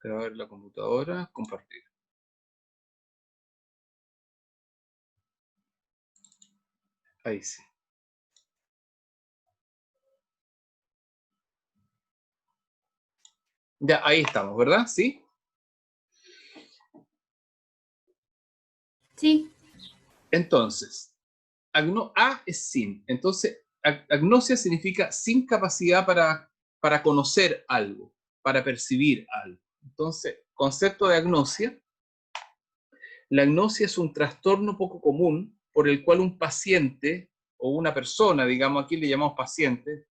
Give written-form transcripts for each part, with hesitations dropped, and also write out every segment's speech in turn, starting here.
Te va a ver la computadora, compartir. Ahí sí. Ya, ahí estamos, ¿verdad? ¿Sí? Sí. Entonces, A es sin. Entonces, agnosia significa sin capacidad para conocer algo, para percibir algo. Entonces, concepto de agnosia. La agnosia es un trastorno poco común por el cual un paciente o una persona, digamos aquí le llamamos paciente,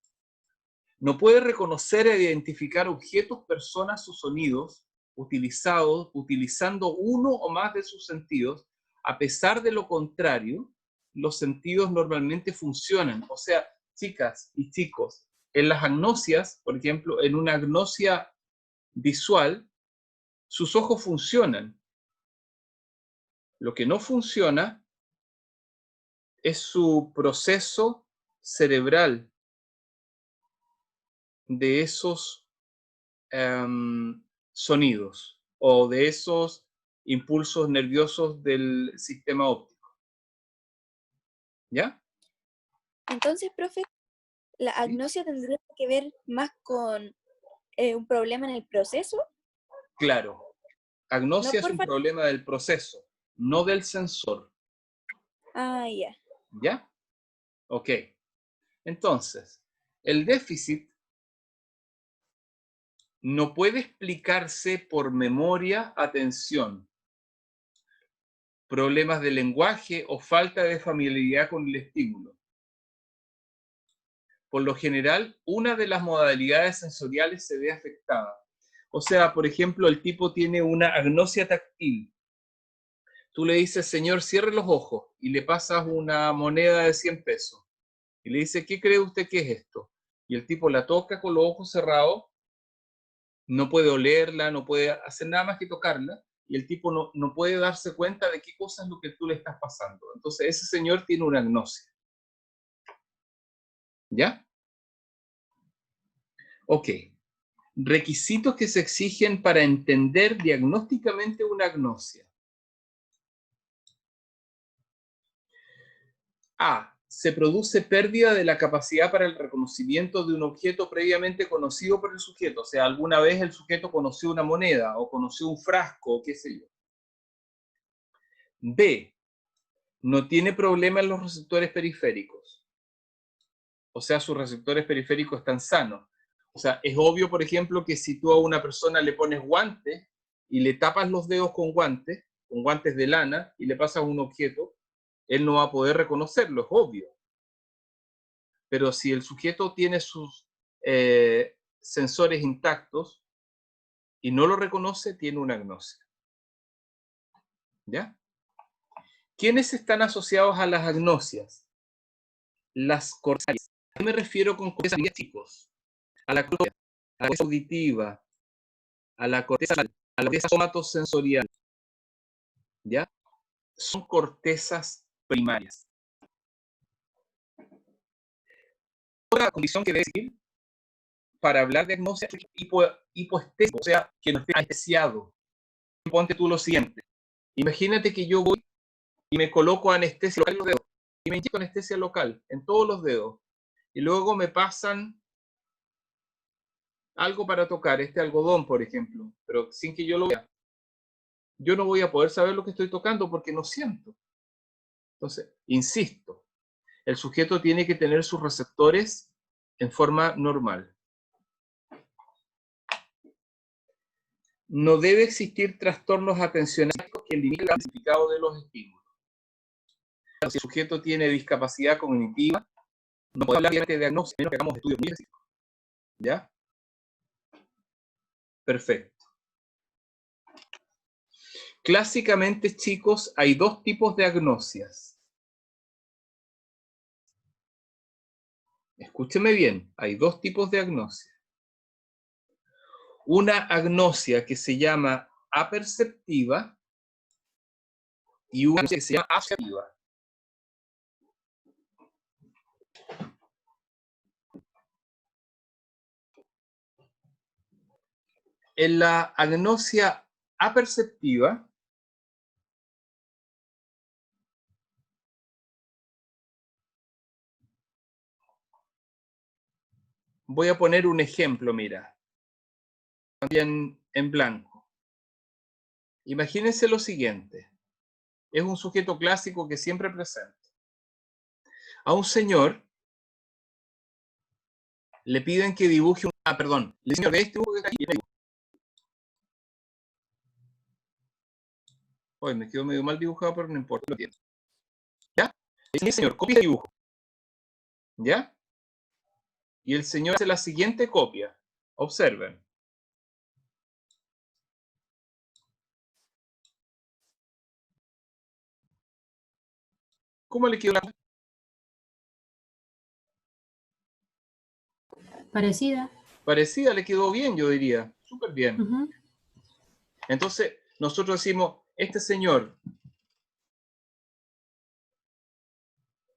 no puede reconocer e identificar objetos, personas o sonidos utilizando uno o más de sus sentidos. A pesar de lo contrario, los sentidos normalmente funcionan. O sea, chicas y chicos, en las agnosias, por ejemplo, en una agnosia visual, sus ojos funcionan. Lo que no funciona es su proceso cerebral de esos sonidos o de esos impulsos nerviosos del sistema óptico. ¿Ya? Entonces, profe, la ¿Sí? agnosia tendría que ver más con un problema en el proceso, Claro. no Agnosia es por un falta. problema del proceso, no del sensor. Ah, ya. ¿Ya? Ok. Entonces, el déficit no puede explicarse por memoria, atención, problemas de lenguaje o falta de familiaridad con el estímulo. Por lo general, una de las modalidades sensoriales se ve afectada. O sea, por ejemplo, el tipo tiene una agnosia táctil. Tú le dices, señor, cierre los ojos y le pasas una moneda de 100 pesos. Y le dice, ¿qué cree usted que es esto? Y el tipo la toca con los ojos cerrados, no puede olerla, no puede hacer nada más que tocarla, y el tipo no puede darse cuenta de qué cosa es lo que tú le estás pasando. Entonces, ese señor tiene una agnosia. ¿Ya? Ok. Requisitos que se exigen para entender diagnósticamente una agnosia. A. Se produce pérdida de la capacidad para el reconocimiento de un objeto previamente conocido por el sujeto. O sea, alguna vez el sujeto conoció una moneda o conoció un frasco, o qué sé yo. B. No tiene problema en los receptores periféricos. O sea, sus receptores periféricos están sanos. O sea, es obvio, por ejemplo, que si tú a una persona le pones guantes y le tapas los dedos con guantes de lana, y le pasas un objeto, él no va a poder reconocerlo, es obvio. Pero si el sujeto tiene sus sensores intactos y no lo reconoce, tiene una agnosia. ¿Ya? ¿Quiénes están asociados a las agnosias? Las cortezas. ¿A qué me refiero con cortezas, chicos? A la corteza auditiva, a la corteza somatosensorial, ¿ya? Son cortezas primarias. Otra condición que debe decir para hablar de agnosia es hipoestésico, o sea, que no esté anestesiado. Ponte tú lo siguiente. Imagínate que yo voy y me coloco anestesia local en los dedos, y me inyecto anestesia local en todos los dedos, y luego me pasan algo para tocar, este algodón, por ejemplo, pero sin que yo lo vea. Yo no voy a poder saber lo que estoy tocando porque no siento. Entonces, insisto, el sujeto tiene que tener sus receptores en forma normal. No debe existir trastornos atencionales que limiten el significado de los estímulos. Si el sujeto tiene discapacidad cognitiva, no podemos hablar de diagnóstico, menos que hagamos estudios muy específicos. ¿Ya? Perfecto. Clásicamente, chicos, hay dos tipos de agnosias. Escúcheme bien, hay dos tipos de agnosia. Una agnosia que se llama aperceptiva y una que se llama afectiva. En la agnosia aperceptiva, voy a poner un ejemplo, mira, en blanco. Imagínense lo siguiente. Es un sujeto clásico que siempre presente. A un señor le piden que dibuje perdón, le dicen, este dibujo que está aquí. Hoy me quedó medio mal dibujado, pero no importa, lo entiendo. ¿Ya? Le dicen, señor, copia el dibujo. ¿Ya? Y el señor hace la siguiente copia. Observen. ¿Cómo le quedó la Parecida. parecida? Le quedó bien, yo diría. Súper bien. Entonces, nosotros decimos, este señor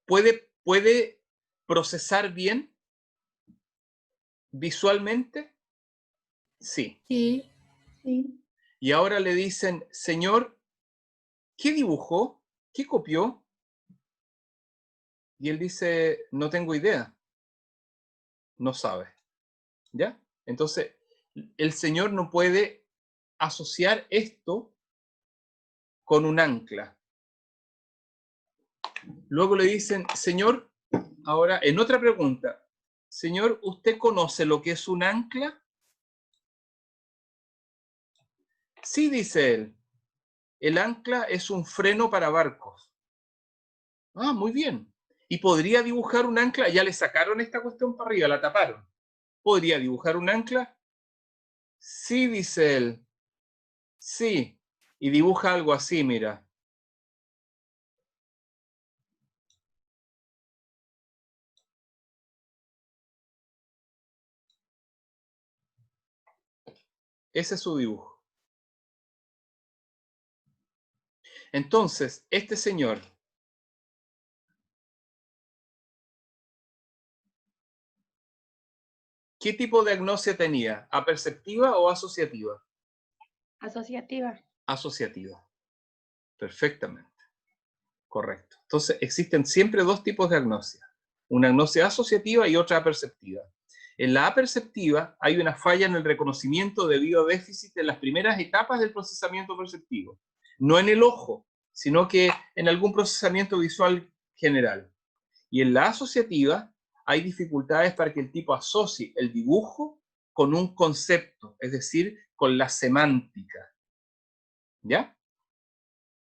puede procesar bien visualmente. Sí. Sí. Sí. Y ahora le dicen, señor, ¿qué dibujó? ¿Qué copió? Y él dice, no tengo idea. No sabe. ¿Ya? Entonces, el señor no puede asociar esto con un ancla. Luego le dicen, señor, ahora en otra pregunta, señor, ¿usted conoce lo que es un ancla? Sí, dice él. El ancla es un freno para barcos. Ah, muy bien. ¿Y podría dibujar un ancla? Ya le sacaron esta cuestión para arriba, la taparon. ¿Podría dibujar un ancla? Sí, dice él. Sí. Y dibuja algo así, mira. Ese es su dibujo. Entonces, este señor ¿qué tipo de agnosia tenía? ¿Aperceptiva o asociativa? Asociativa. Asociativa. Perfectamente. Correcto. Entonces, existen siempre dos tipos de agnosia. Una agnosia asociativa y otra aperceptiva. En la aperceptiva hay una falla en el reconocimiento debido a déficit en las primeras etapas del procesamiento perceptivo. No en el ojo, sino que en algún procesamiento visual general. Y en la asociativa hay dificultades para que el tipo asocie el dibujo con un concepto, es decir, con la semántica. ¿Ya?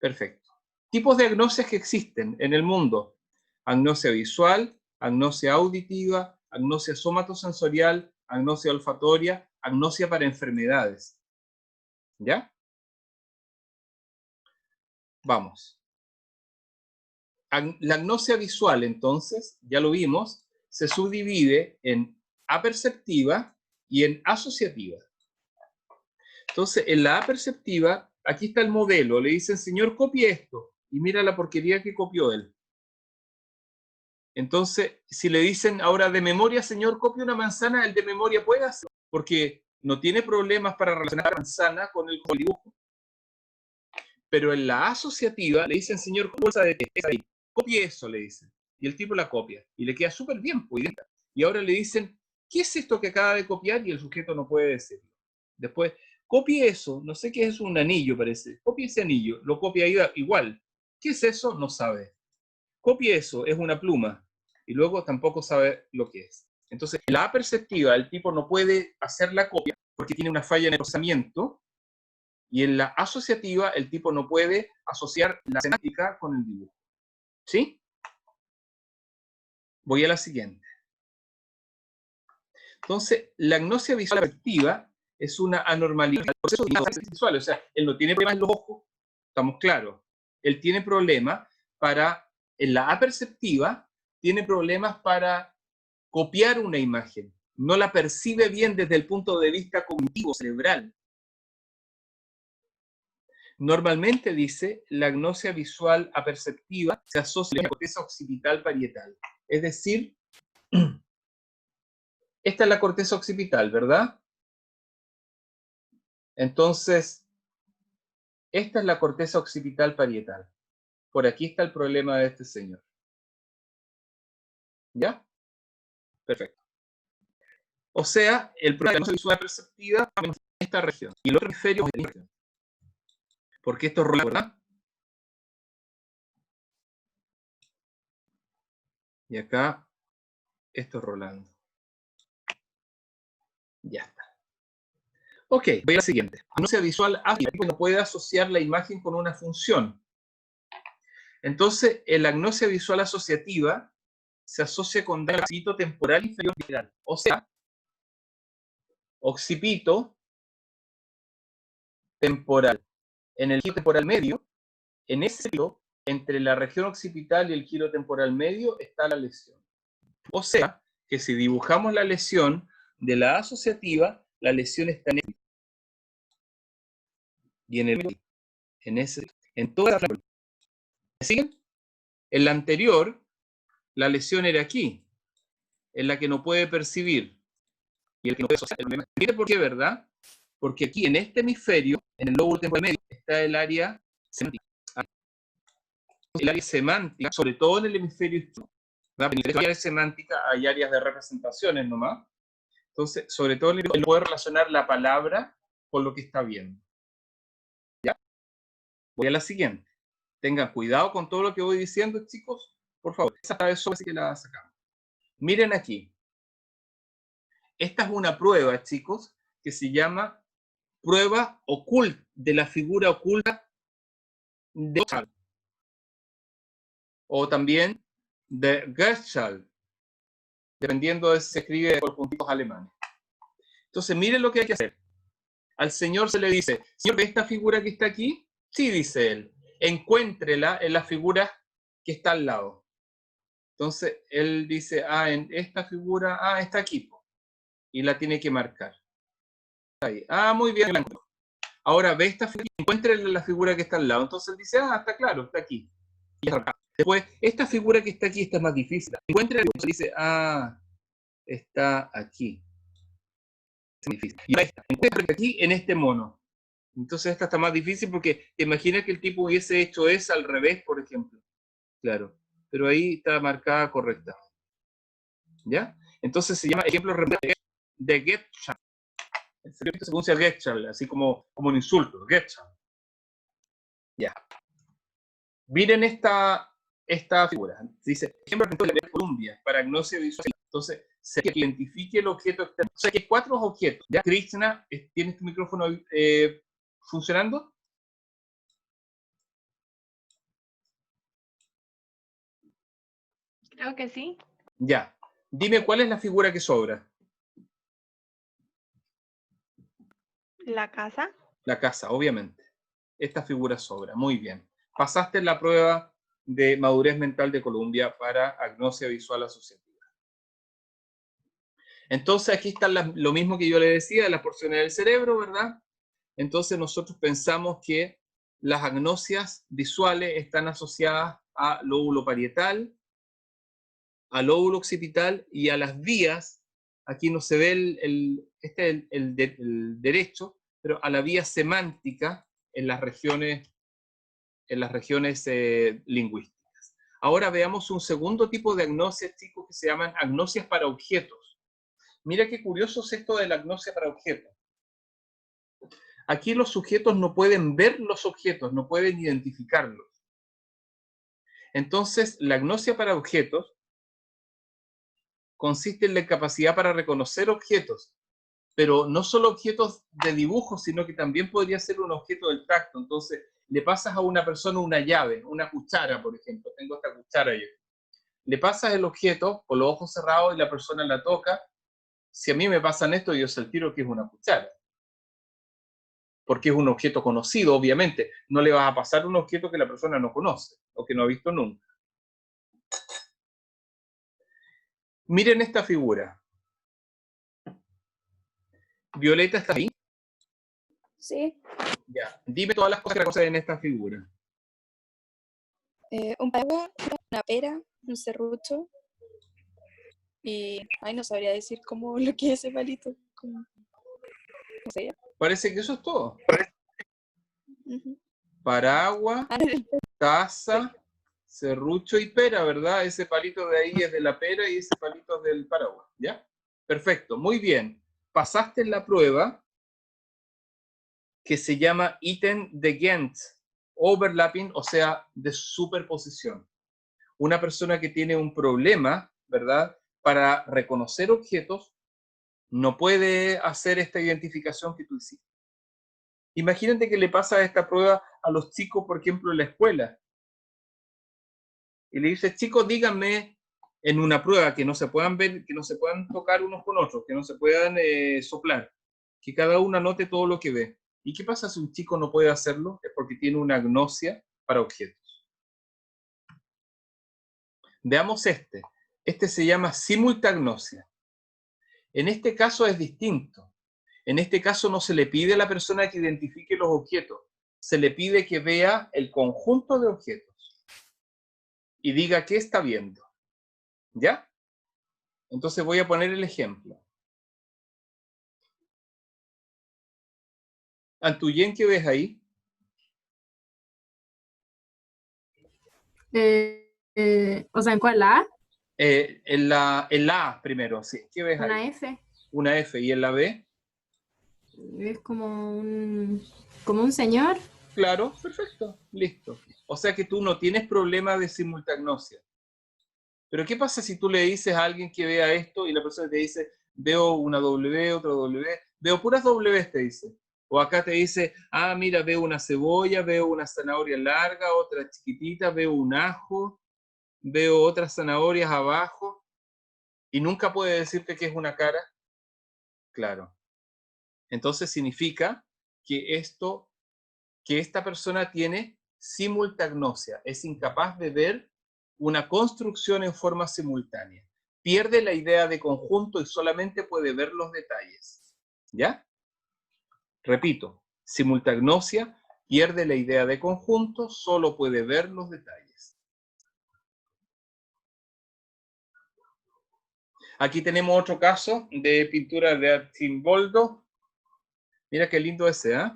Perfecto. Tipos de agnosias que existen en el mundo. Agnosia visual, agnosia auditiva, agnosia somatosensorial, agnosia olfatoria, agnosia para enfermedades. ¿Ya? Vamos. La agnosia visual, entonces, ya lo vimos, se subdivide en aperceptiva y en asociativa. Entonces, en la aperceptiva, aquí está el modelo, le dicen, señor, copie esto, y mira la porquería que copió él. Entonces, si le dicen ahora de memoria, señor, copie una manzana, el de memoria puede hacerlo, porque no tiene problemas para relacionar la manzana con el dibujo. Pero en la asociativa le dicen, señor, cosa de ahí. Copie eso, le dicen. Y el tipo la copia. Y le queda súper bien, pues. Y ahora le dicen, ¿qué es esto que acaba de copiar? Y el sujeto no puede decirlo. Después, copie eso, no sé qué es, un anillo parece. Copie ese anillo, lo copia igual. ¿Qué es eso? No sabe. Copie eso, es una pluma. Y luego tampoco sabe lo que es. Entonces, en la aperceptiva, el tipo no puede hacer la copia porque tiene una falla en el procesamiento. Y en la asociativa, el tipo no puede asociar la semántica con el dibujo. ¿Sí? Voy a la siguiente. Entonces, la agnosia visual afectiva es una anormalidad del proceso visual. O sea, él no tiene problemas en los ojos, estamos claros. Él tiene problemas en la aperceptiva, tiene problemas para copiar una imagen. No la percibe bien desde el punto de vista cognitivo, cerebral. Normalmente, dice, la agnosia visual aperceptiva se asocia a la corteza occipital parietal. Es decir, esta es la corteza occipital, ¿verdad? Entonces, esta es la corteza occipital parietal. Por aquí está el problema de este señor. ¿Ya? Perfecto. O sea, el problema de la visual perceptiva en esta región. Y el otro hemisferio es en esta región. Porque esto es rolando, ¿verdad? Y acá, esto es rolando. Ya está. Ok, voy a la siguiente. Agnosia visual ágil, no puede asociar la imagen con una función. Entonces, en la agnosia visual asociativa se asocia con el occipito temporal inferior lateral. O sea, occipito temporal. En el giro temporal medio, en ese giro, entre la región occipital y el giro temporal medio, está la lesión. O sea, que si dibujamos la lesión de la asociativa, la lesión está en el y en el en ese, en toda la. ¿Me siguen? En la anterior, la lesión era aquí, en la que no puede percibir y el que no puede asociar el problema. ¿Mire por qué, verdad? Porque aquí en este hemisferio, en el lóbulo temporal medio, está el área semántica. El área semántica, sobre todo en el hemisferio izquierdo. En el área semántica hay áreas de representaciones nomás. Entonces, sobre todo, él puede relacionar la palabra con lo que está viendo. ¿Ya? Voy a la siguiente. Tengan cuidado con todo lo que voy diciendo, chicos. Por favor, esa vez así que la sacamos. Miren aquí. Esta es una prueba, chicos, que se llama prueba oculta, de la figura oculta de Gestalt. O también de Gestalt, dependiendo de si se escribe por puntitos alemanes. Entonces, miren lo que hay que hacer. Al señor se le dice, señor, ¿ve esta figura que está aquí? Sí, dice él. Encuéntrela en la figura que está al lado. Entonces, él dice, en esta figura, está aquí. Y la tiene que marcar. Ahí. Muy bien. Ahora, ve esta figura, encuéntrela en la figura que está al lado. Entonces él dice, está claro, está aquí. Y después, esta figura que está aquí, esta es más difícil. Encuéntrela y dice, está aquí. Y esta, encuentra aquí en este mono. Entonces esta está más difícil porque te imaginas que el tipo hubiese hecho esa al revés, por ejemplo. Claro. Pero ahí está marcada correcta. ¿Ya? Entonces se llama ejemplo de Getchal. El secreto se pronuncia Getchal, así como un insulto. Getchal. Ya. Miren esta figura. Dice, ejemplo de la Columbia para agnosia visual. Entonces, se identifique el objeto externo. O sea, que hay 4 objetos. ¿Ya? Krishna, ¿tienes tu micrófono funcionando? Creo que sí. Ya. Dime cuál es la figura que sobra. La casa. La casa, obviamente. Esta figura sobra. Muy bien. Pasaste la prueba de madurez mental de Columbia para agnosia visual asociativa. Entonces, aquí está lo mismo que yo le decía, las porciones del cerebro, ¿verdad? Entonces, nosotros pensamos que las agnosias visuales están asociadas a lóbulo parietal, al lóbulo occipital y a las vías. Aquí no se ve el derecho, pero a la vía semántica en las regiones lingüísticas. Ahora veamos un segundo tipo de agnosias, chicos, que se llaman agnosias para objetos. Mira qué curioso es esto de la agnosia para objetos. Aquí los sujetos no pueden ver los objetos, no pueden identificarlos. Entonces, la agnosia para objetos consiste en la capacidad para reconocer objetos, pero no solo objetos de dibujo, sino que también podría ser un objeto del tacto. Entonces, le pasas a una persona una llave, una cuchara, por ejemplo. Tengo esta cuchara yo. Le pasas el objeto con los ojos cerrados y la persona la toca. Si a mí me pasan esto, yo sé el tiro que es una cuchara. Porque es un objeto conocido, obviamente. No le vas a pasar un objeto que la persona no conoce o que no ha visto nunca. Miren esta figura. Violeta, ¿está ahí? Sí. Ya. Dime todas las cosas que reconocen en esta figura. Un paraguas, una pera, un serrucho. Y, no sabría decir cómo lo que es ese palito. No sé. Parece que eso es todo. Ujú. Paraguas, taza, serrucho y pera, ¿verdad? Ese palito de ahí es de la pera y ese palito es del paraguas, ¿ya? Perfecto, muy bien. Pasaste la prueba que se llama ítem de Gantt, overlapping, o sea, de superposición. Una persona que tiene un problema, ¿verdad? Para reconocer objetos, no puede hacer esta identificación que tú hiciste. Imagínate que le pasa esta prueba a los chicos, por ejemplo, en la escuela. Y le dices, chicos, díganme en una prueba que no se puedan ver, que no se puedan tocar unos con otros, que no se puedan soplar, que cada uno anote todo lo que ve. ¿Y qué pasa si un chico no puede hacerlo? Es porque tiene una agnosia para objetos. Veamos este. Este se llama simultagnosia. En este caso es distinto. En este caso no se le pide a la persona que identifique los objetos, se le pide que vea el conjunto de objetos y diga qué está viendo. ¿Ya? Entonces voy a poner el ejemplo. Antuyen, ¿qué ves ahí? O sea, ¿en cuál? ¿La A? En la A primero, sí. ¿Qué ves Una ahí? F. Una F. ¿Y en la B? Es como un señor. Claro, perfecto, listo. O sea que tú no tienes problema de simultagnosia. Pero ¿qué pasa si tú le dices a alguien que vea esto y la persona te dice, veo una W, otra W, veo puras W, te dice. O acá te dice, ah, mira, veo una cebolla, veo una zanahoria larga, otra chiquitita, veo un ajo, veo otras zanahorias abajo, y nunca puede decirte que es una cara. Claro. Entonces significa que esta persona tiene simultagnosia, es incapaz de ver una construcción en forma simultánea. Pierde la idea de conjunto y solamente puede ver los detalles. ¿Ya? Repito, simultagnosia, pierde la idea de conjunto, solo puede ver los detalles. Aquí tenemos otro caso de pintura de Archimboldo. Mira qué lindo ese, ¿eh?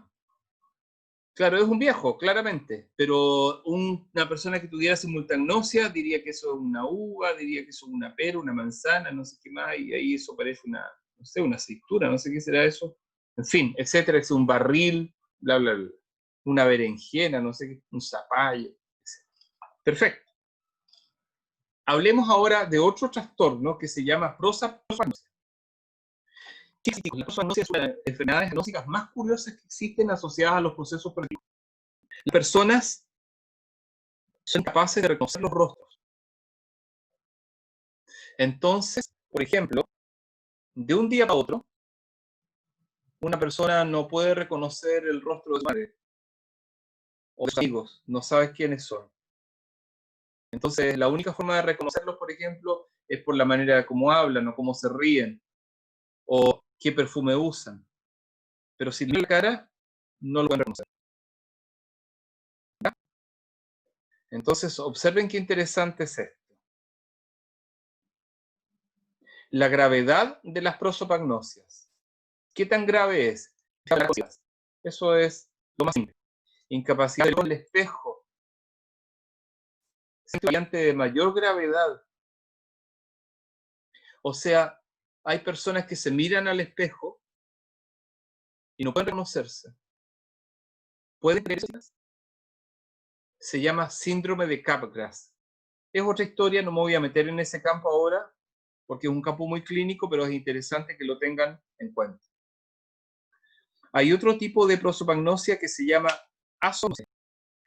Claro, es un viejo, claramente, pero una persona que tuviera simultagnosia diría que eso es una uva, diría que eso es una pera, una manzana, no sé qué más, y ahí eso parece no sé, una aceituna, no sé qué será eso. En fin, etcétera, es un barril, bla, bla, bla. Una berenjena, no sé qué, un zapallo, etc. Perfecto. Hablemos ahora de otro trastorno que se llama prosopagnosia. La prosopagnosia es una de las enfermedades agnósticas más curiosas que existen asociadas a los procesos productivos. Las personas son capaces de reconocer los rostros. Entonces, por ejemplo, de un día para otro, una persona no puede reconocer el rostro de su madre o de sus amigos, no sabes quiénes son. Entonces, la única forma de reconocerlos, por ejemplo, es por la manera de cómo hablan o cómo se ríen o qué perfume usan. Pero si le la cara, no lo pueden reconocer. ¿Ya? Entonces, observen qué interesante es esto. La gravedad de las prosopagnosias. ¿Qué tan grave es? Eso es lo más simple. Incapacidad del espejo. Es una variante de mayor gravedad. O sea, hay personas que se miran al espejo y no pueden reconocerse. ¿Pueden creerse? Se llama síndrome de Capgras. Es otra historia, no me voy a meter en ese campo ahora, porque es un campo muy clínico, pero es interesante que lo tengan en cuenta. Hay otro tipo de prosopagnosia que se llama asomnosia,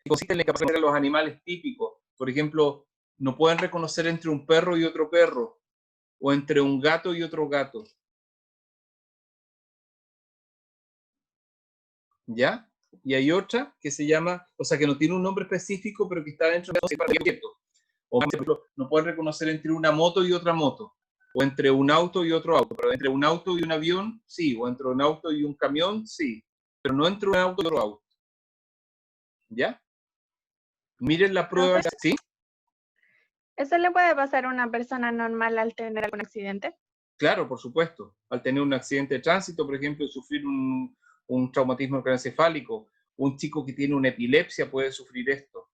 que consiste en la incapacidad de los animales típicos. Por ejemplo, no pueden reconocer entre un perro y otro perro, o entre un gato y otro gato. ¿Ya? Y hay otra que se llama, o sea, que no tiene un nombre específico, pero que está dentro de los objetos. O, por ejemplo, no pueden reconocer entre una moto y otra moto, o entre un auto y otro auto, pero entre un auto y un avión, sí, o entre un auto y un camión, sí, pero no entre un auto y otro auto. ¿Ya? Miren la prueba, Profe, ¿sí? ¿eso le puede pasar a una persona normal al tener algún accidente? Claro, por supuesto. Al tener un accidente de tránsito, por ejemplo, sufrir un traumatismo craneoencefálico, un chico que tiene una epilepsia puede sufrir esto,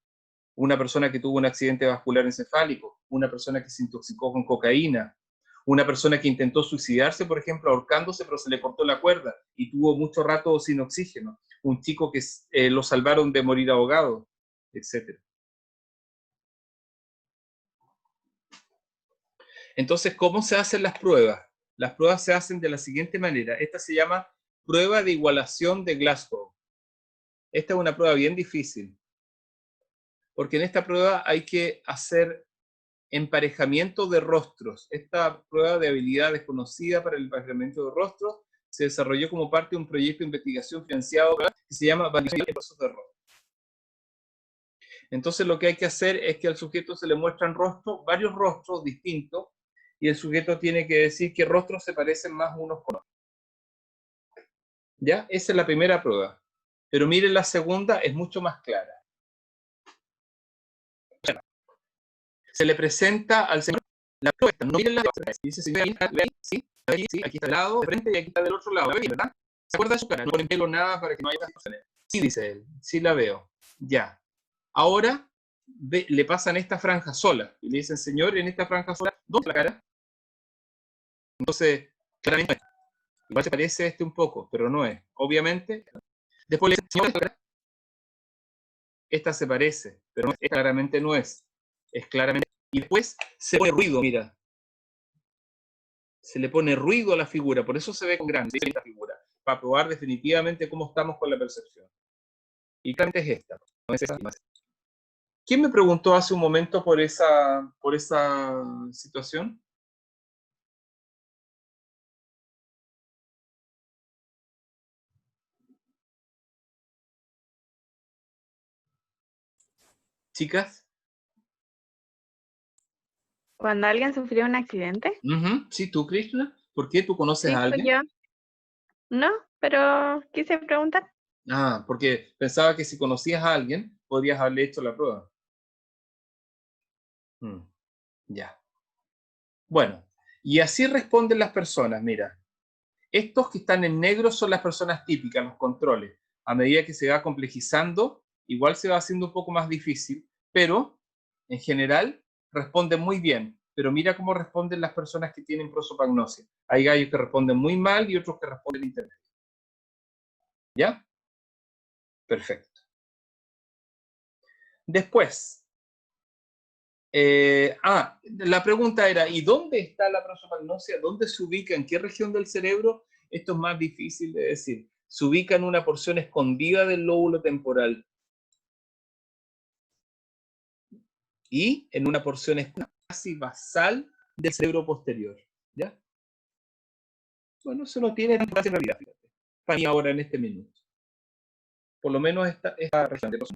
una persona que tuvo un accidente vascular encefálico, una persona que se intoxicó con cocaína, una persona que intentó suicidarse, por ejemplo, ahorcándose, pero se le cortó la cuerda y tuvo mucho rato sin oxígeno, un chico que lo salvaron de morir ahogado, etc. Entonces, ¿cómo se hacen las pruebas? Las pruebas se hacen de la siguiente manera. Esta se llama prueba de igualación de Glasgow. Esta es una prueba bien difícil, porque en esta prueba hay que hacer emparejamiento de rostros. Esta prueba de habilidad desconocida para el emparejamiento de rostros se desarrolló como parte de un proyecto de investigación financiado que se llama Validación de rostros de rostro. Entonces lo que hay que hacer es que al sujeto se le muestran rostros, varios rostros distintos, y el sujeto tiene que decir qué rostros se parecen más unos con otros. ¿Ya? Esa es la primera prueba. Pero miren, la segunda es mucho más clara. Se le presenta al señor la prueba, no miren la dice, señor, sí, aquí está al lado, de frente, y aquí está del otro lado, ¿verdad? ¿Se acuerda de su cara? No ponen pelo nada para que no haya distorsiones. Sí, dice él, sí la veo. Ya. Ahora le pasan esta franja sola, y le dicen, señor, en esta franja sola, ¿dónde está la cara? Entonces, claramente, igual se parece un poco, pero no es. Obviamente, después le dicen, señor, ¿esta cara? Esta se parece, pero esta claramente no es. Es claramente. Y después se pone ruido, mira. Se le pone ruido a la figura, por eso se ve con grande esta figura, para probar definitivamente cómo estamos con la percepción. Y claramente es esta, no es esa. ¿Quién me preguntó hace un momento por esa situación? ¿Chicas? Cuando alguien sufrió un accidente, Sí, tú, Krishna. ¿Por qué? ¿Tú conoces sí, a fui alguien? yo. No, pero quise preguntar. Ah, porque pensaba que si conocías a alguien, podrías haberle hecho la prueba. Ya. Bueno, y así responden las personas, mira. Estos que están en negro son las personas típicas, los controles. A medida que se va complejizando, igual se va haciendo un poco más difícil, pero en general responden muy bien. Pero mira cómo responden las personas que tienen prosopagnosia. Hay gallos que responden muy mal y otros que responden intermedio. ¿Ya? Perfecto. Después, la pregunta era, ¿y dónde está la prosopagnosia? ¿Dónde se ubica? ¿En qué región del cerebro? Esto es más difícil de decir. Se ubica en una porción escondida del lóbulo temporal y en una porción casi basal del cerebro posterior. ¿Ya? Bueno, eso no tiene tanta en realidad, fíjate. Para mí ahora en este minuto. Por lo menos esta región de los.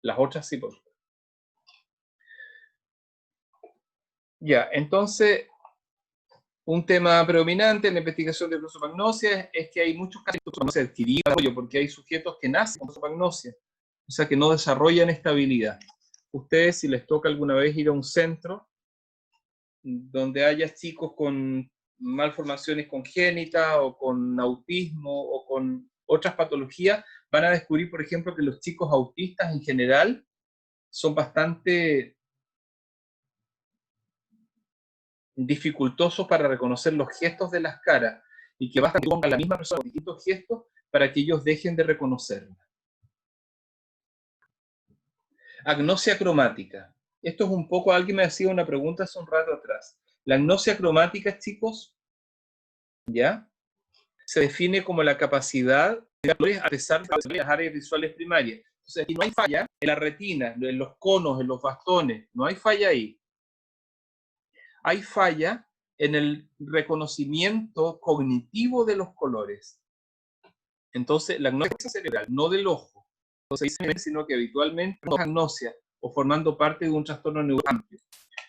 Las otras sí, por supuesto. Ya, entonces, un tema predominante en la investigación de prosopagnosia es que hay muchos casos de prosopagnosia adquirida, porque hay sujetos que nacen con prosopagnosia, o sea que no desarrollan esta habilidad. Ustedes, si les toca alguna vez ir a un centro donde haya chicos con malformaciones congénitas o con autismo o con otras patologías, van a descubrir, por ejemplo, que los chicos autistas en general son bastante dificultosos para reconocer los gestos de las caras y que basta que pongan la misma persona con distintos gestos para que ellos dejen de reconocerla. Agnosia cromática. Esto es un poco, alguien me hacía una pregunta hace un rato atrás. La agnosia cromática, chicos, ¿ya? Se define como la capacidad de colores a pesar de las áreas visuales primarias. Entonces aquí no hay falla en la retina, en los conos, en los bastones, no hay falla ahí. Hay falla en el reconocimiento cognitivo de los colores. Entonces, la agnosia cerebral, no del ojo, no se dice, sino que habitualmente no es agnosia o formando parte de un trastorno neuronal amplio.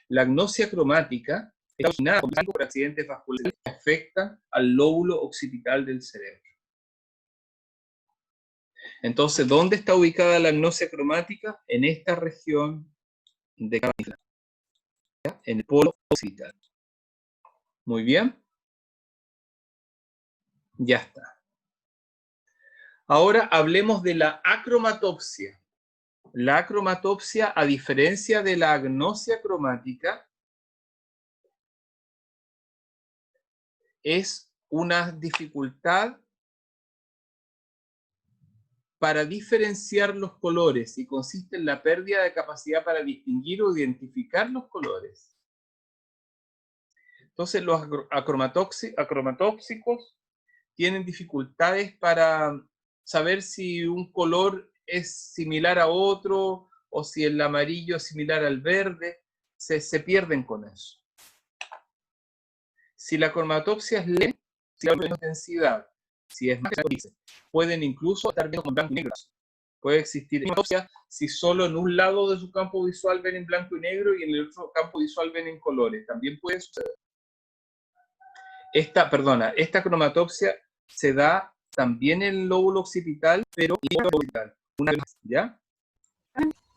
La agnosia cromática está originada por accidentes vasculares que afectan al lóbulo occipital del cerebro. Entonces, ¿dónde está ubicada la agnosia cromática? En esta región de Capital, en el polo occipital. Muy bien. Ya está. Ahora hablemos de la acromatopsia. La acromatopsia, a diferencia de la agnosia cromática, es una dificultad para diferenciar los colores y consiste en la pérdida de capacidad para distinguir o identificar los colores. Entonces los acromatópsicos tienen dificultades para saber si un color es similar a otro o si el amarillo es similar al verde. Se pierden con eso. Si la cromatopsia es lenta, si hay menos densidad, si es más pueden incluso estar viendo con blanco y negro. Puede existir cromatopsia si solo en un lado de su campo visual ven en blanco y negro y en el otro campo visual ven en colores. También puede suceder. Esta cromatopsia se da también en el lóbulo occipital, pero en el lóbulo occipital. Una vez más, ¿ya?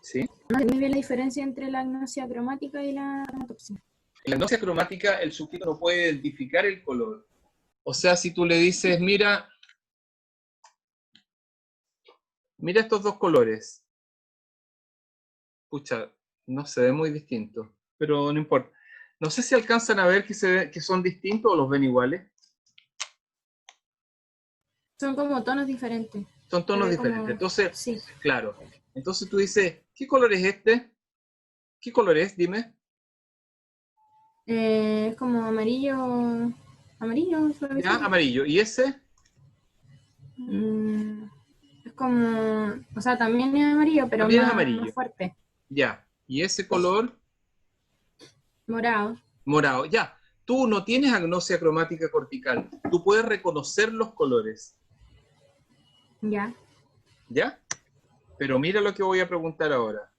¿Sí? No entiendo bien la diferencia entre la agnosia cromática y la cromatopsia. En la agnosia cromática el sujeto no puede identificar el color. O sea, si tú le dices, mira estos dos colores. Pucha, no se ve muy distinto, pero no importa. No sé si alcanzan a ver que son distintos o los ven iguales. Son como tonos diferentes. Son tonos Se ve diferentes. como- Entonces, Sí. claro. Entonces tú dices, ¿qué color es este? ¿Qué color es? Dime. Es como amarillo. Amarillo, Ya, suavecito. amarillo. ¿Y ese? Mm, es como. O sea, también es amarillo, pero También es más amarillo. fuerte. Ya. ¿Y ese color? Morado. Morado. Ya. Tú no tienes agnosia cromática cortical. Tú puedes reconocer los colores. Ya. ¿Ya? Pero mira lo que voy a preguntar ahora.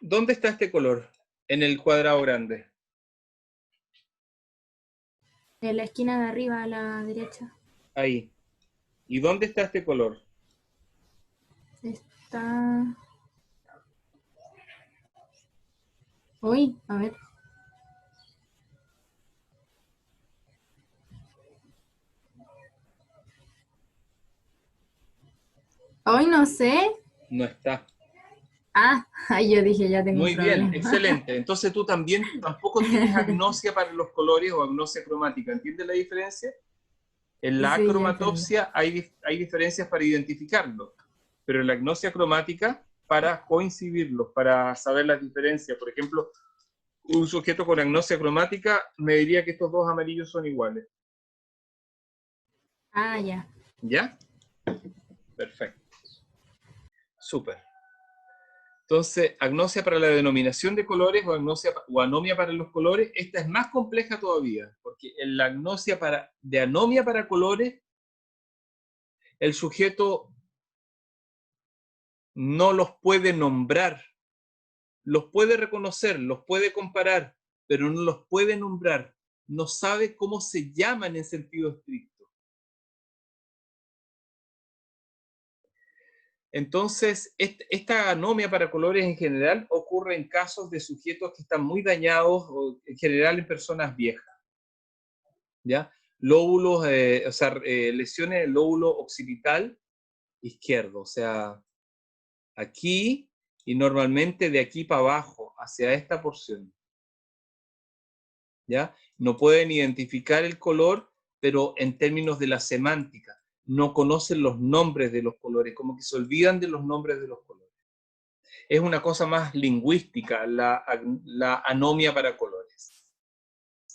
¿Dónde está este color? En el cuadrado grande. En la esquina de arriba a la derecha. Ahí. ¿Y dónde está este color? Está. Uy, a ver. Hoy no sé. No está. Ah, ay, yo dije, ya tengo un Muy bien, problema. excelente. Entonces tú tampoco tienes agnosia para los colores o agnosia cromática. ¿Entiendes la diferencia? En la Sí, ya entendí. acromatopsia hay diferencias para identificarlo, pero en la agnosia cromática para coincidirlos, para saber las diferencias. Por ejemplo, un sujeto con agnosia cromática me diría que estos dos amarillos son iguales. Ah, ya. ¿Ya? Perfecto. Súper. Entonces, agnosia para la denominación de colores o anomia para los colores, esta es más compleja todavía, porque en la de anomia para colores, el sujeto no los puede nombrar, los puede reconocer, los puede comparar, pero no los puede nombrar, no sabe cómo se llaman en sentido estricto. Entonces, esta anomia para colores en general ocurre en casos de sujetos que están muy dañados o en general en personas viejas. ¿Ya? Lóbulos, lesiones del lóbulo occipital izquierdo, o sea, aquí y normalmente de aquí para abajo, hacia esta porción. ¿Ya? No pueden identificar el color, pero en términos de la semántica, no conocen los nombres de los colores, como que se olvidan de los nombres de los colores. Es una cosa más lingüística la anomia para colores.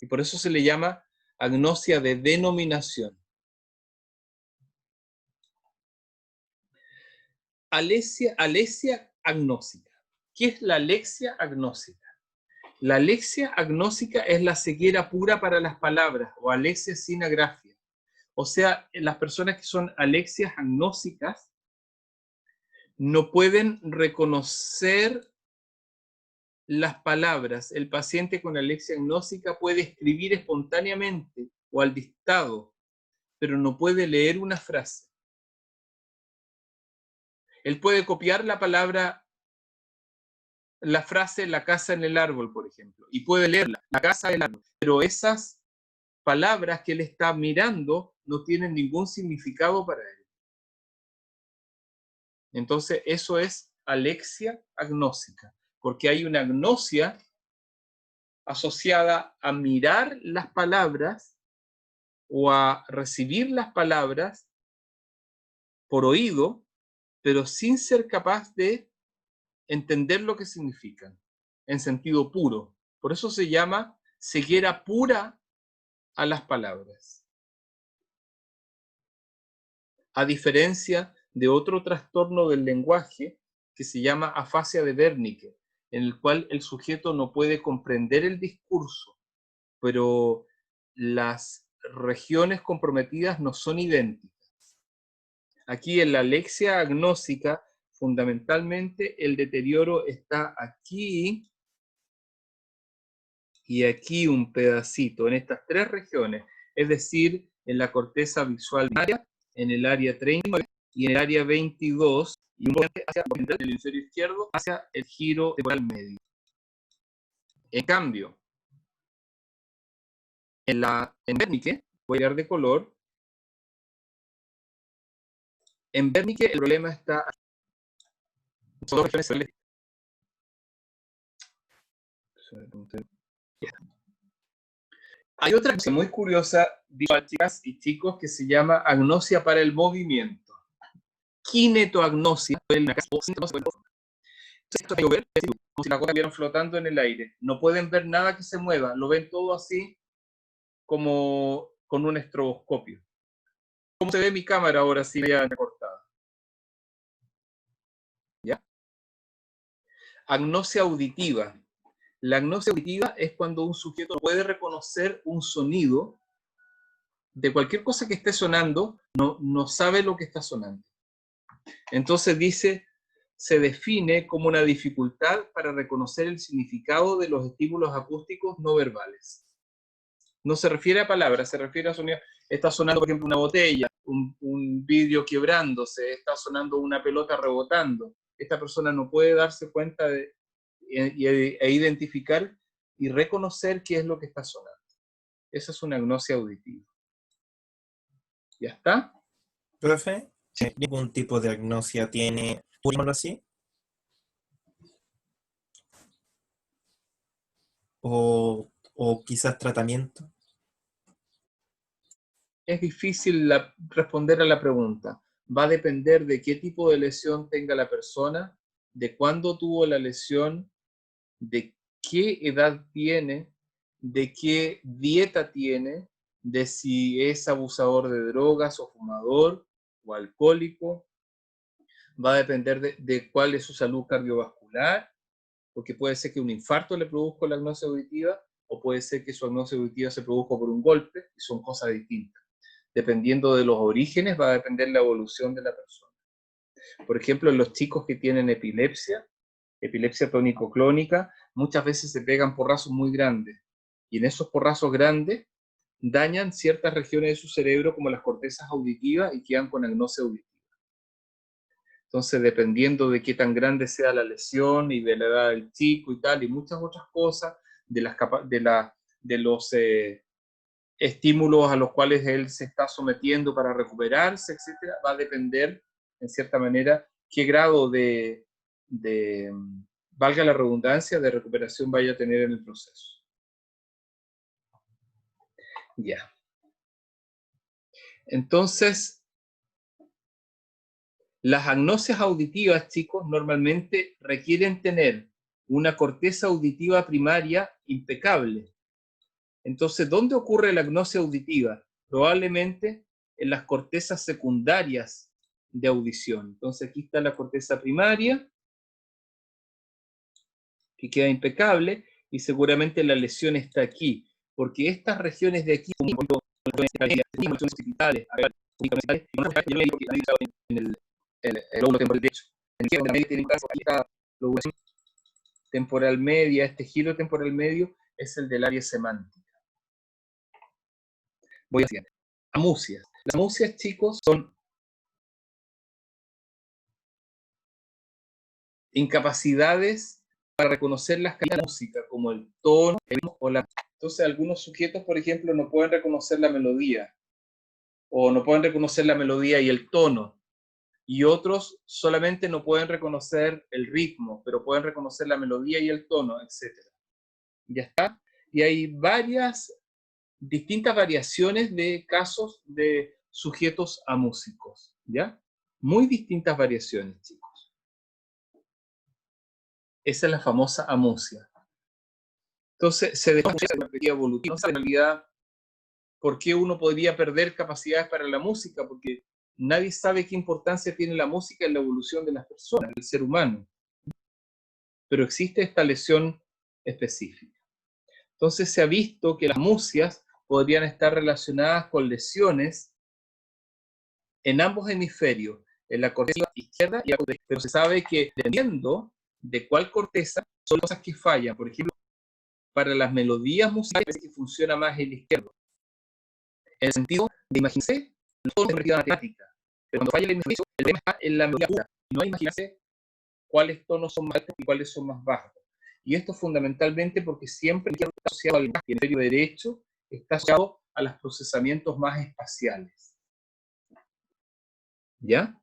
Y por eso se le llama agnosia de denominación. Alesia agnósica. ¿Qué es la alexia agnósica? La alexia agnósica es la ceguera pura para las palabras o alexia sin agrafia. O sea, las personas que son alexias agnósicas no pueden reconocer las palabras. El paciente con alexia agnósica puede escribir espontáneamente o al dictado, pero no puede leer una frase. Él puede copiar la frase la casa en el árbol, por ejemplo, y puede leerla, la casa en el árbol, pero esas palabras que él está mirando no tienen ningún significado para él. Entonces, eso es alexia agnósica, porque hay una agnosia asociada a mirar las palabras o a recibir las palabras por oído, pero sin ser capaz de entender lo que significan, en sentido puro. Por eso se llama ceguera pura a las palabras. A diferencia de otro trastorno del lenguaje que se llama afasia de Wernicke, en el cual el sujeto no puede comprender el discurso, pero las regiones comprometidas no son idénticas. Aquí en la alexia agnósica, fundamentalmente el deterioro está aquí y aquí un pedacito, en estas tres regiones, es decir, en la corteza visual primaria, en el área 39 y en el área 22, y un poco hacia el hemisferio izquierdo, hacia el giro temporal medio. En cambio, en Wernicke, voy a dar de color, en Wernicke el problema está aquí. Son dos regiones. Hay otra cosa muy curiosa, chicas y chicos, que se llama agnosia para el movimiento. Kinetoagnosia. Esto es ver, como si las cosas estuvieran flotando en el aire. No pueden ver nada que se mueva, lo ven todo así como con un estroboscopio. ¿Cómo se ve mi cámara ahora si ya cortada? ¿Ya? Agnosia auditiva. La agnosia auditiva es cuando un sujeto puede reconocer un sonido de cualquier cosa que esté sonando, no sabe lo que está sonando. Entonces dice, se define como una dificultad para reconocer el significado de los estímulos acústicos no verbales. No se refiere a palabras, se refiere a sonidos. Está sonando, por ejemplo, una botella, un vidrio quebrándose, está sonando una pelota rebotando. Esta persona no puede darse cuenta e identificar y reconocer qué es lo que está sonando. Esa es una agnosia auditiva. ¿Ya está? Profe, ¿ningún tipo de agnosia tiene, digámoslo así? O quizás tratamiento. Es difícil responder a la pregunta. Va a depender de qué tipo de lesión tenga la persona, de cuándo tuvo la lesión, de qué edad tiene, de qué dieta tiene, de si es abusador de drogas o fumador o alcohólico. Va a depender de cuál es su salud cardiovascular, porque puede ser que un infarto le produzca la agnosia auditiva o puede ser que su agnosia auditiva se produzca por un golpe, y son cosas distintas. Dependiendo de los orígenes, va a depender la evolución de la persona. Por ejemplo, en los chicos que tienen epilepsia tónico-clónica, muchas veces se pegan porrazos muy grandes. Y en esos porrazos grandes dañan ciertas regiones de su cerebro, como las cortezas auditivas, y quedan con agnosia auditiva. Entonces, dependiendo de qué tan grande sea la lesión y de la edad del chico y tal, y muchas otras cosas, de los estímulos a los cuales él se está sometiendo para recuperarse, etcétera, va a depender, en cierta manera, qué grado valga la redundancia, de recuperación vaya a tener en el proceso. Ya. Entonces, las agnosias auditivas, chicos, normalmente requieren tener una corteza auditiva primaria impecable. Entonces, ¿dónde ocurre la agnosia auditiva? Probablemente en las cortezas secundarias de audición. Entonces, aquí está la corteza primaria, que queda impecable, y seguramente la lesión está aquí, porque estas regiones de aquí, en el lóbulo temporal derecho, en el medio tiene esta lobulación temporal media, este giro temporal medio es el del área semántica. Voy a siguiente. Amusias. Las amusias, chicos, son incapacidades para reconocer las calidades de la música, como el tono, el ritmo o la... Entonces algunos sujetos, por ejemplo, no pueden reconocer la melodía, o no pueden reconocer la melodía y el tono, y otros solamente no pueden reconocer el ritmo, pero pueden reconocer la melodía y el tono, etc. ¿Ya está? Y hay distintas variaciones de casos de sujetos a músicos, ¿ya? Muy distintas variaciones, chicos. Esa es la famosa amusia. Entonces, se desconoce la perspectiva evolutiva, no sabe en realidad por qué uno podría perder capacidades para la música, porque nadie sabe qué importancia tiene la música en la evolución de las personas, del ser humano. Pero existe esta lesión específica. Entonces se ha visto que las amusias podrían estar relacionadas con lesiones en ambos hemisferios, en la corteza izquierda y la corteza, pero se sabe que dependiendo de cuál corteza son cosas que fallan. Por ejemplo, para las melodías musicales parece que funciona más el izquierdo. En el sentido de imaginarse todo en una matemática, pero cuando falla el hemisferio, el tema está en la melodía pura. No hay imaginarse cuáles tonos son más altos y cuáles son más bajos. Y esto fundamentalmente porque siempre el izquierdo está asociado al lenguaje, y el hemisferio derecho está asociado a los procesamientos más espaciales. ¿Ya?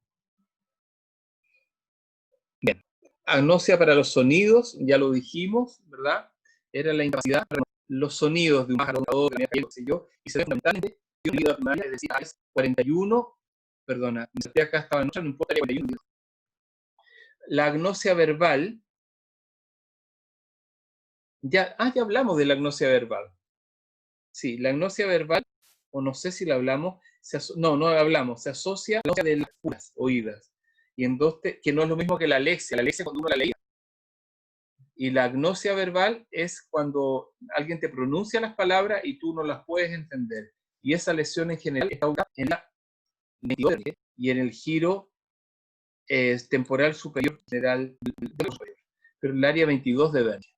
Bien. Agnosia para los sonidos, ya lo dijimos, ¿verdad? Era la incapacidad de reconocer los sonidos de un pájaro, de qué sé yo, y se ve fundamentalmente de un libro primaria, es decir, es 41, perdona, me salté acá, estaba en otra, no importa, 41. La agnosia verbal, ya hablamos de la agnosia verbal. Sí, la agnosia verbal, o no sé si la hablamos, no hablamos, se asocia a la agnosia de las puras oídas. Y entonces, que no es lo mismo que la alexia cuando uno la leía. Y la agnosia verbal es cuando alguien te pronuncia las palabras y tú no las puedes entender. Y esa lesión en general está ubicada en la 22 y en el giro temporal superior general, pero en el área 22 de Wernicke.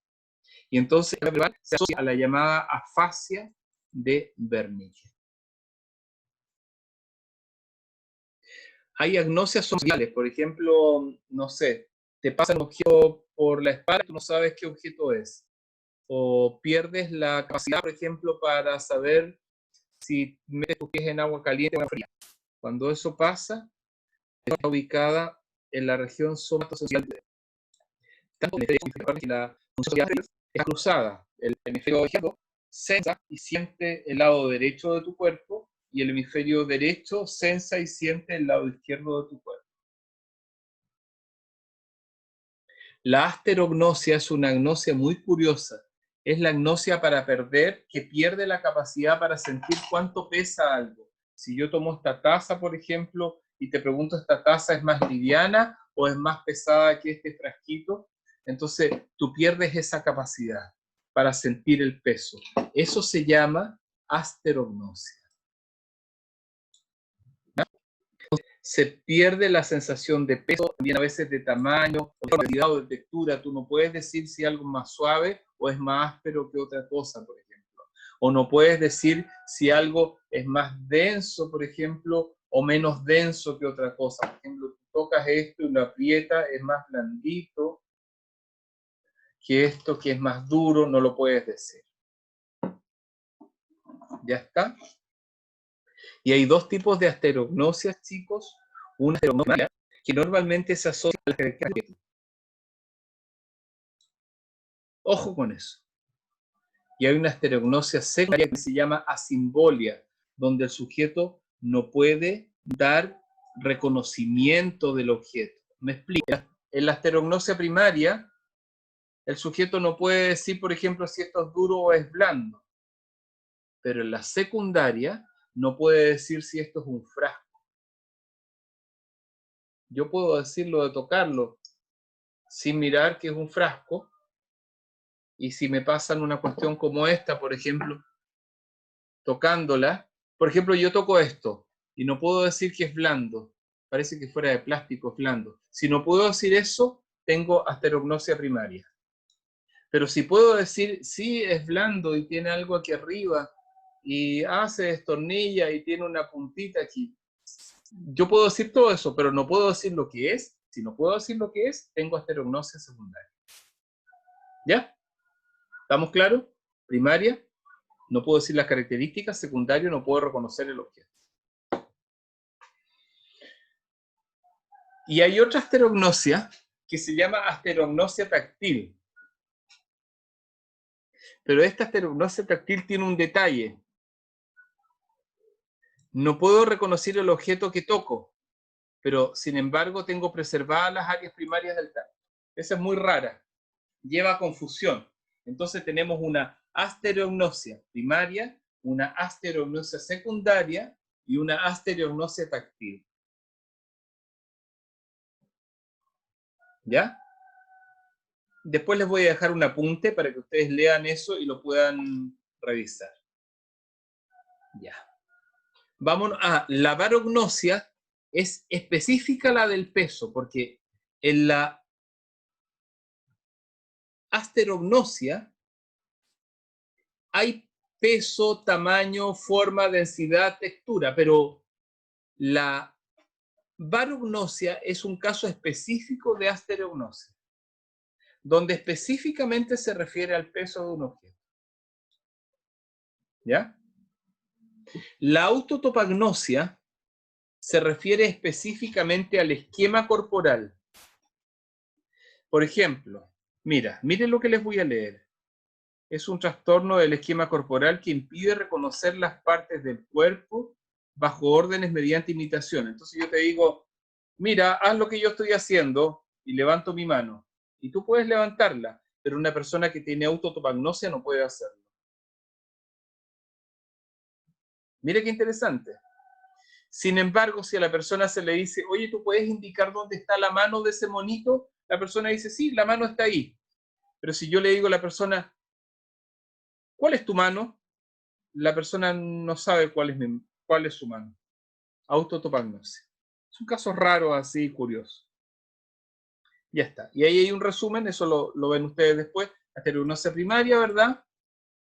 Y entonces la verbal se asocia a la llamada afasia de Wernicke. Hay agnosias sociales, por ejemplo, no sé, te pasa un objeto por la espalda y tú no sabes qué objeto es. O pierdes la capacidad, por ejemplo, para saber si metes tus pies en agua caliente o en fría. Cuando eso pasa, está ubicada en la región somatosocial. Tanto que la función social está cruzada. El hemisferio izquierdo sensa y siente el lado derecho de tu cuerpo, y el hemisferio derecho sensa y siente el lado izquierdo de tu cuerpo. La asterognosia es una agnosia muy curiosa. Es la agnosia para perder, que pierde la capacidad para sentir cuánto pesa algo. Si yo tomo esta taza, por ejemplo, y te pregunto, ¿esta taza es más liviana o es más pesada que este frasquito? Entonces, tú pierdes esa capacidad para sentir el peso. Eso se llama asterognosia. Se pierde la sensación de peso, también a veces de tamaño, o de calidad o de textura. Tú no puedes decir si algo es más suave o es más áspero que otra cosa, por ejemplo. O no puedes decir si algo es más denso, por ejemplo, o menos denso que otra cosa. Por ejemplo, tú tocas esto y lo aprietas, es más blandito que esto, que es más duro, no lo puedes decir. ¿Ya está? Y hay dos tipos de asterognosias, chicos. Una asterognosia que normalmente se asocia a la característica. Ojo con eso. Y hay una asterognosia secundaria que se llama asimbolia, donde el sujeto no puede dar reconocimiento del objeto. ¿Me explico? En la asterognosia primaria, el sujeto no puede decir, por ejemplo, si esto es duro o es blando. Pero en la secundaria, no puede decir si esto es un frasco. Yo puedo decirlo de tocarlo sin mirar que es un frasco, y si me pasan una cuestión como esta, por ejemplo, tocándola, por ejemplo, yo toco esto y no puedo decir que es blando, parece que fuera de plástico, es blando. Si no puedo decir eso, tengo asterognosia primaria. Pero si puedo decir, sí, es blando y tiene algo aquí arriba, y se destornilla y tiene una puntita aquí, yo puedo decir todo eso, pero no puedo decir lo que es. Si no puedo decir lo que es, tengo asterognosia secundaria. ¿Ya? ¿Estamos claros? Primaria, No puedo decir las características, secundario, no puedo reconocer el objeto. Y hay otra asterognosia que se llama asterognosia táctil. Pero esta asterognosia táctil tiene un detalle. No puedo reconocer el objeto que toco, pero sin embargo tengo preservadas las áreas primarias del tacto. Esa es muy rara, lleva a confusión. Entonces tenemos una asterognosia primaria, una asterognosia secundaria y una asterognosia táctil. ¿Ya? Después les voy a dejar un apunte para que ustedes lean eso y lo puedan revisar. Ya. Vámonos a la barognosia, es específica la del peso, porque en la asterognosia hay peso, tamaño, forma, densidad, textura, pero la barognosia es un caso específico de asterognosia, donde específicamente se refiere al peso de un objeto. ¿Ya? La autotopagnosia se refiere específicamente al esquema corporal. Por ejemplo, miren lo que les voy a leer. Es un trastorno del esquema corporal que impide reconocer las partes del cuerpo bajo órdenes mediante imitación. Entonces yo te digo, mira, haz lo que yo estoy haciendo y levanto mi mano. Y tú puedes levantarla, pero una persona que tiene autotopagnosia no puede hacerlo. Mira qué interesante. Sin embargo, si a la persona se le dice, oye, ¿tú puedes indicar dónde está la mano de ese monito? La persona dice, sí, la mano está ahí. Pero si yo le digo a la persona, ¿cuál es tu mano? La persona no sabe cuál es su mano. Autotopagnosia. Es un caso raro, así, curioso. Ya está. Y ahí hay un resumen, eso lo ven ustedes después. Asterognosia primaria, ¿verdad?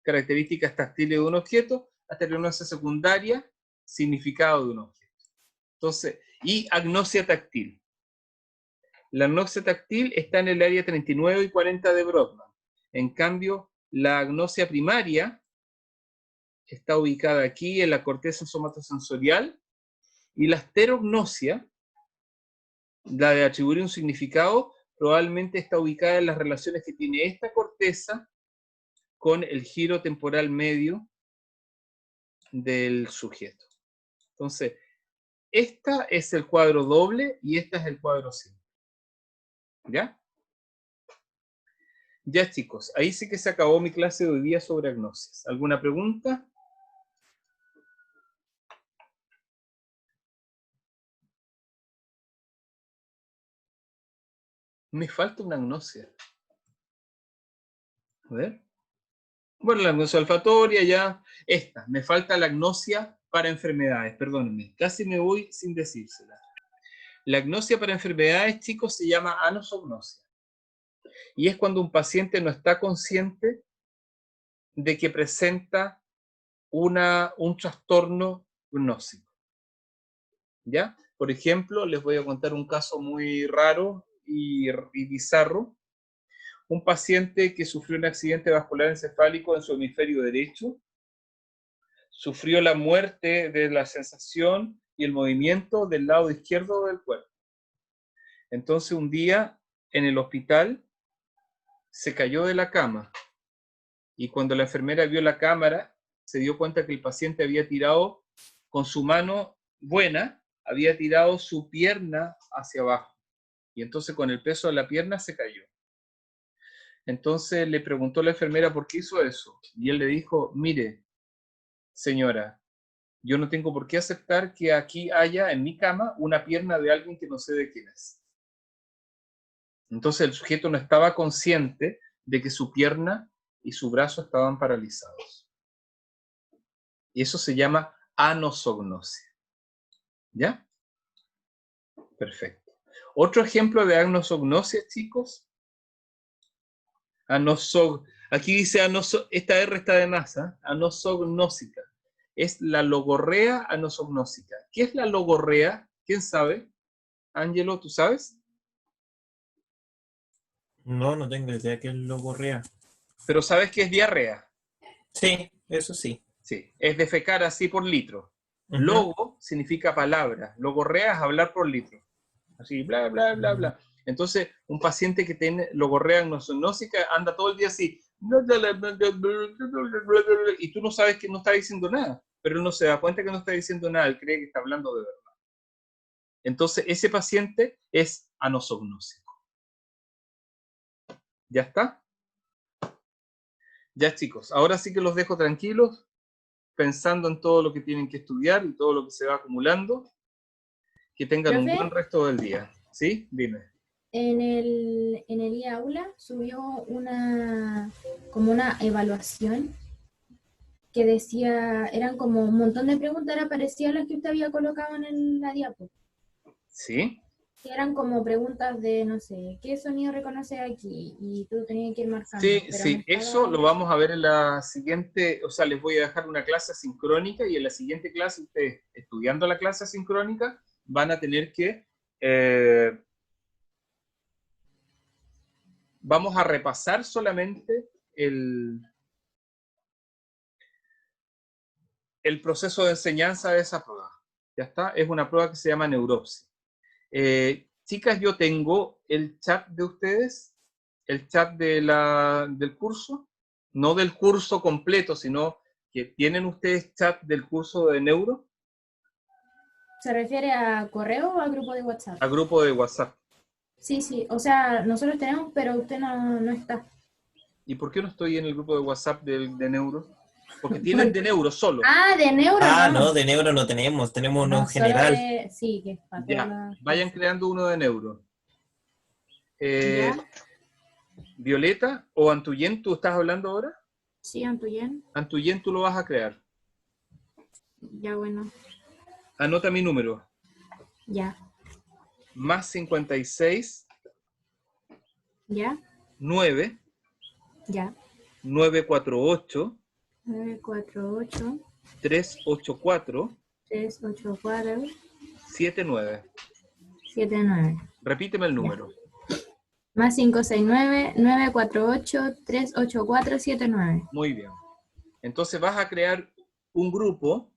Características táctiles de un objeto. Asterognosia secundaria, significado de un objeto. Entonces, y agnosia táctil. La agnosia táctil está en el área 39 y 40 de Brodmann. En cambio, la agnosia primaria está ubicada aquí en la corteza somatosensorial, y la asterognosia, la de atribuir un significado, probablemente está ubicada en las relaciones que tiene esta corteza con el giro temporal medio del sujeto. Entonces, esta es el cuadro doble y esta es el cuadro simple. ¿Ya? Ya, chicos, ahí sí que se acabó mi clase de hoy día sobre agnosis. ¿Alguna pregunta? Me falta una agnosia. A ver. Bueno, la agnosia olfatoria ya. Esta. Me falta la agnosia para enfermedades. Perdónenme. Casi me voy sin decírsela. La agnosia para enfermedades, chicos, se llama anosognosia. Y es cuando un paciente no está consciente de que presenta un trastorno gnósico. ¿Ya? Por ejemplo, les voy a contar un caso muy raro y bizarro. Un paciente que sufrió un accidente vascular encefálico en su hemisferio derecho, sufrió la muerte de la sensación y el movimiento del lado izquierdo del cuerpo. Entonces un día en el hospital se cayó de la cama y cuando la enfermera vio la cámara se dio cuenta que el paciente había tirado con su mano buena, había tirado su pierna hacia abajo y entonces con el peso de la pierna se cayó. Entonces le preguntó a la enfermera por qué hizo eso y él le dijo, mire, señora, yo no tengo por qué aceptar que aquí haya en mi cama una pierna de alguien que no sé de quién es. Entonces el sujeto no estaba consciente de que su pierna y su brazo estaban paralizados. Y eso se llama anosognosia. ¿Ya? Perfecto. Otro ejemplo de anosognosia, chicos. Aquí dice esta R está de más, ¿eh? Anosognósica. Es la logorrea anosognósica. ¿Qué es la logorrea? ¿Quién sabe? Ángelo, ¿tú sabes? No tengo idea qué es logorrea. Pero sabes que es diarrea. Sí. Eso sí. Sí, es defecar así por litro. Ujú. Logo significa palabra. Logorrea es hablar por litro. Así, bla, bla, bla, bla. Entonces, un paciente que tiene logorrea agnósica anda todo el día así. Y tú no sabes que no está diciendo nada. Pero él no se da cuenta que no está diciendo nada. Él cree que está hablando de verdad. Entonces, ese paciente es anosognósico. ¿Ya está? Ya, chicos. Ahora sí que los dejo tranquilos, pensando en todo lo que tienen que estudiar y todo lo que se va acumulando. Que tengan un Profe. buen resto del día. ¿Sí? Dime. En el e-aula subió como una evaluación que decía, eran como un montón de preguntas, era parecía a las que usted había colocado en la diapo. ¿Sí? Que eran como preguntas de, no sé, ¿qué sonido reconoce aquí? Y tú tenías que ir marcando. Sí, pero sí. no Eso estaba- lo vamos a ver en la siguiente, o sea, les voy a dejar una clase sincrónica y en la siguiente clase, ustedes estudiando la clase sincrónica, van a tener que, vamos a repasar solamente el proceso de enseñanza de esa prueba. ¿Ya está? Es una prueba que se llama neuropsia. Chicas, yo tengo el chat de ustedes, el chat del curso, no del curso completo, sino que tienen ustedes chat del curso de neuro, ¿Se refiere a correo o a grupo de WhatsApp? a grupo de WhatsApp. Sí, sí, o sea, nosotros tenemos, pero usted no está. ¿Y por qué no estoy en el grupo de WhatsApp de neuro? Porque tienen de neuro solo. Ah, de neuro Ah, no. no, de neuro no tenemos. Tenemos uno No, en solo general. de, sí, que es para todas Ya, las vayan clases. creando uno de neuro. ¿Ya? Violeta o Antuyen, ¿tú estás hablando ahora? Sí, Antuyen. Antuyen, tú lo vas a crear. Ya, bueno. Anota mi número. Ya. Más 56 ¿Ya? 9 Ya. 948 948 384 384 79. 79. Repíteme el número. Más 569 948 384 79. Muy bien. Entonces vas a crear un grupo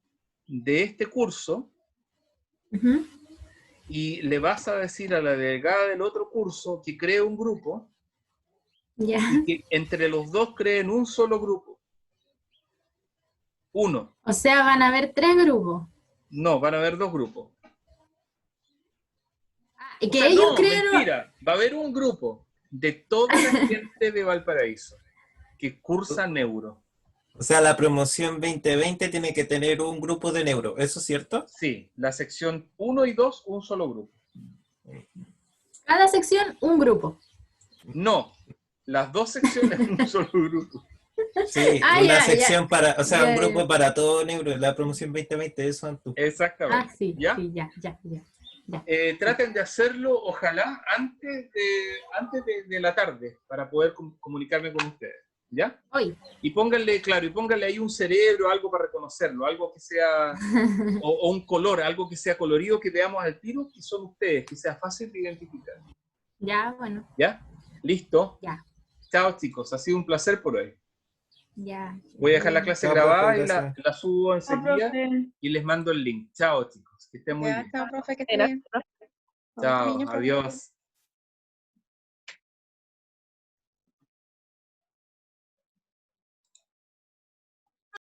de este curso Ujú. y le vas a decir a la delegada del otro curso que cree un grupo Ya. y que entre los dos creen un solo grupo. Uno. O sea, van a haber 3 grupos. No, van a haber dos grupos. Y O que sea, ellos no, creen. mentira. Va a haber un grupo de toda la gente de Valparaíso que cursa neuro. O sea, la promoción 2020 tiene que tener un grupo de neuro. ¿Eso es cierto? Sí, la sección 1 y 2, un solo grupo. Cada sección, un grupo. No, las dos secciones, un solo grupo. Sí, Ah, una ya, sección para, o sea, un Ya, grupo ya. para todo neuro. La promoción 2020, eso, Antu. Exactamente. Ah, sí, ¿Ya? sí, ya. Traten de hacerlo, ojalá, antes de la tarde, para poder comunicarme con ustedes. ¿Ya? Hoy. Y pónganle, claro, y pónganle ahí un cerebro, algo para reconocerlo, algo que sea, o un color, algo que sea colorido, que veamos al tiro que son ustedes, que sea fácil de identificar. Ya, bueno, ¿Ya? ¿Listo? ya. Chao, chicos, ha sido un placer por hoy. Ya. Voy a dejar la clase Chao, profe, grabada y gracias. la subo Chao, enseguida profe. y les mando el link. Chao, chicos, que estén muy Ya, bien. chao, profe, que esté bien. Chao, Niños, profe. adiós.